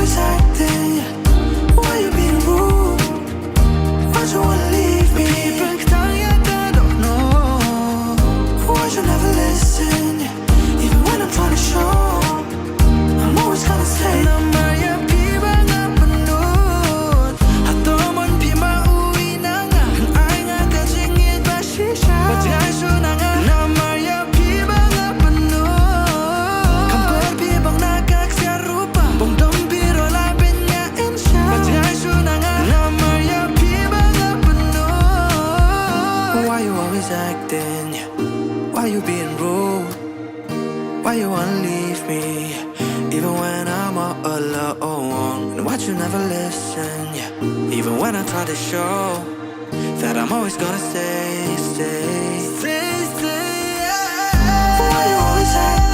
always acting? Why you being rude? Why'd you wanna leave me? I don't know. Why'd you never listen? Even when I'm trying to show, I'm always gonna say why you always acting? Why you being rude? Why you wanna leave me? Even when I'm all alone. And why'd you never listen? Even when I try to show that I'm always gonna stay. Why you always acting?